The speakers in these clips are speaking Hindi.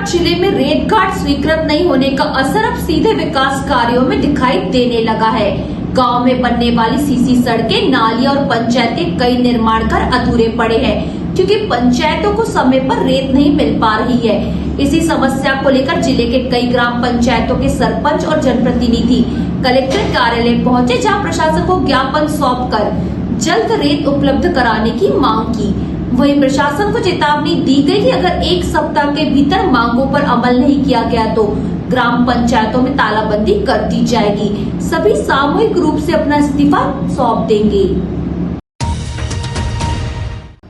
बालाघाट जिले में रेत घाट स्वीकृत नहीं होने का असर अब सीधे विकास कार्यों में दिखाई देने लगा है। गांव में बनने वाली सीसी सड़कें, नालियां और पंचायतें कई निर्माण कार्य अधूरे पड़े हैं क्योंकि पंचायतों को समय पर रेत नहीं मिल पा रही है। इसी समस्या को लेकर जिले के कई ग्राम पंचायतों के सरपंच और जनप्रतिनिधि कलेक्टर कार्यालय पहुंचे, जहां प्रशासन को ज्ञापन सौंपकर जल्द रेत उपलब्ध कराने की मांग की। वहीं प्रशासन को चेतावनी दी गई कि अगर एक सप्ताह के भीतर मांगों पर अमल नहीं किया गया तो ग्राम पंचायतों में तालाबंदी कर दी जाएगी। सभी सामूहिक रूप से अपना इस्तीफा सौंप देंगे।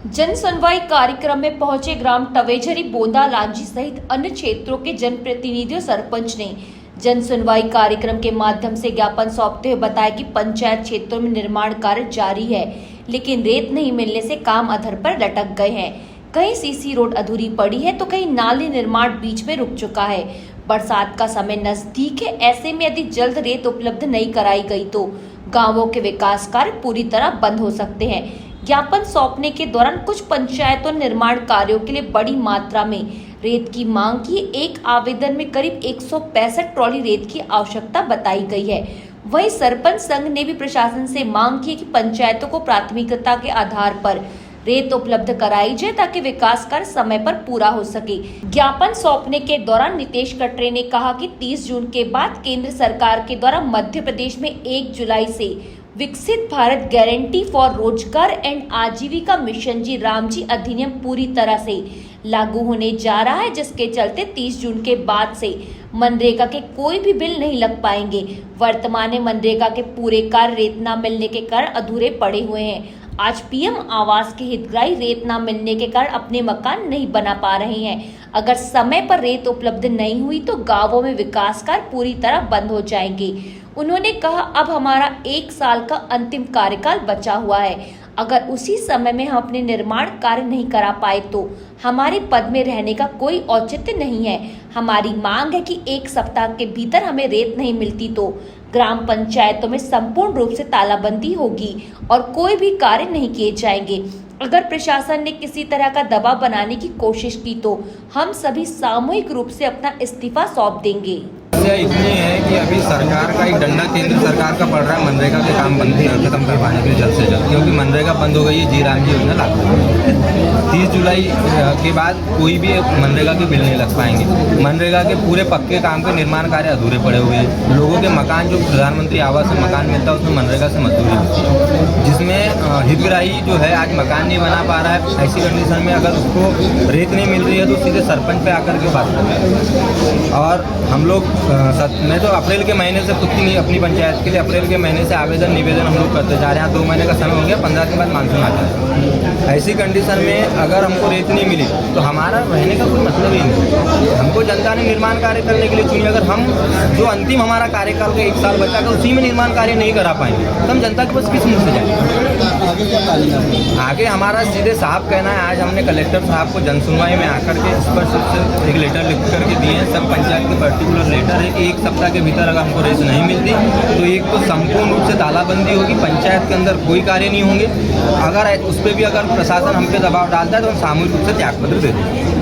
जन सुनवाई कार्यक्रम में पहुंचे ग्राम टवेझरी, बोंदा, लांजी सहित अन्य क्षेत्रों के जनप्रतिनिधियों, सरपंच ने जन सुनवाई कार्यक्रम के माध्यम से ज्ञापन सौंपते हुए बताया कि पंचायत क्षेत्रों में निर्माण कार्य जारी है, लेकिन रेत नहीं मिलने से काम अधर पर लटक गए हैं। कहीं सीसी रोड अधूरी पड़ी है तो कहीं नाली निर्माण बीच में रुक चुका है। बरसात का समय नजदीक है, ऐसे में यदि जल्द रेत उपलब्ध नहीं कराई गई तो गांवों के विकास कार्य पूरी तरह बंद हो सकते हैं। ज्ञापन सौंपने के दौरान कुछ पंचायतों निर्माण कार्यों के लिए बड़ी मात्रा में रेत की मांग की। एक आवेदन में करीब 165 ट्रॉली रेत की आवश्यकता बताई गई है। वहीं सरपंच संघ ने भी प्रशासन से मांग की कि पंचायतों को प्राथमिकता के आधार पर रेत उपलब्ध कराई जाए ताकि विकास कार्य समय पर पूरा हो सके। ज्ञापन सौंपने के दौरान नितेश कटरे ने कहा कि 30 जून के बाद केंद्र सरकार के द्वारा मध्य प्रदेश में 1 जुलाई से विकसित भारत गारंटी फॉर रोजगार एंड आजीविका मिशन जी रामजी अधिनियम पूरी तरह से लागू होने जा रहा है, जिसके चलते 30 जून के बाद से मनरेगा के कोई भी बिल नहीं लग पाएंगे। वर्तमान में मनरेगा के पूरे कार्य रेत न मिलने के कारण अधूरे पड़े हुए हैं। आज पीएम आवास के हितग्राही रेत न मिलने के कारण अपने मकान नहीं बना पा रहे हैं। अगर समय पर रेत उपलब्ध नहीं हुई तो गांवों में विकास कार्य पूरी तरह बंद हो जाएंगे। उन्होंने कहा, अब हमारा 1 साल का अंतिम कार्यकाल बचा हुआ है। अगर उसी समय में हम अपने निर्माण कार्य नहीं करा पाए तो हमारे पद में रहने का कोई औचित्य नहीं है। हमारी मांग है कि 1 सप्ताह के भीतर हमें रेत नहीं मिलती तो ग्राम पंचायतों में संपूर्ण रूप से तालाबंदी होगी और कोई भी कार्य नहीं किए जाएंगे। अगर प्रशासन ने किसी तरह का दबाव बनाने की कोशिश की तो हम सभी सामूहिक रूप से अपना इस्तीफा सौंप देंगे। समस्या इतनी है कि अभी सरकार का एक डंडा केंद्र सरकार का पड़ रहा है मनरेगा के काम खत्म करवाने के लिए जल्द से जल्द, क्योंकि मनरेगा बंद हो गई है। जी राम जी योजना लागू है। 30 जुलाई के बाद कोई भी मनरेगा के बिल नहीं लग पाएंगे। मनरेगा के पूरे पक्के काम के निर्माण कार्य अधूरे पड़े हुए हैं। लोगों के मकान जो प्रधानमंत्री आवास से मकान मिलता है उसमें मनरेगा से मजदूरी होती है, जिसमें हितग्राही जो है आज मकान नहीं बना पा रहा है। ऐसी कंडीशन में अगर उसको रेत नहीं मिल रही है तो सीधे सरपंच पे आकर के बात कर रहे हैं। और हम लोग मैं तो अप्रैल के महीने से खुद की अपनी पंचायत के लिए अप्रैल के महीने से आवेदन निवेदन हम लोग करते जा रहे हैं। 2 महीने का समय हो गया, 15 के बाद मानसून आ जाए। ऐसी कंडीशन में अगर हमको रेत नहीं मिली तो हमारा रहने का कोई मतलब ही नहीं। हमको जनता ने निर्माण कार्य करने के लिए चुनी। अगर हम जो अंतिम हमारा कार्यकाल का 1 साल बचा कर उसी में निर्माण कार्य नहीं करा पाएंगे तो हम जनता के पास किस मुँह से जाएंगे? आगे हमारा सीधे साहब कहना है। आज हमने कलेक्टर साहब को जन सुनवाई में आकर के स्पष्ट रूप से एक लेटर लिख करके दिए हैं। सब पंचायत के पर्टिकुलर लेटर है कि 1 सप्ताह के भीतर अगर हमको रेत नहीं मिलती तो एक तो संपूर्ण रूप से तालाबंदी होगी, पंचायत के अंदर कोई कार्य नहीं होंगे। अगर उस पर भी अगर प्रशासन हम पे दबाव डालता है तो हम सामूहिक रूप से त्यागपत्र दे देंगे।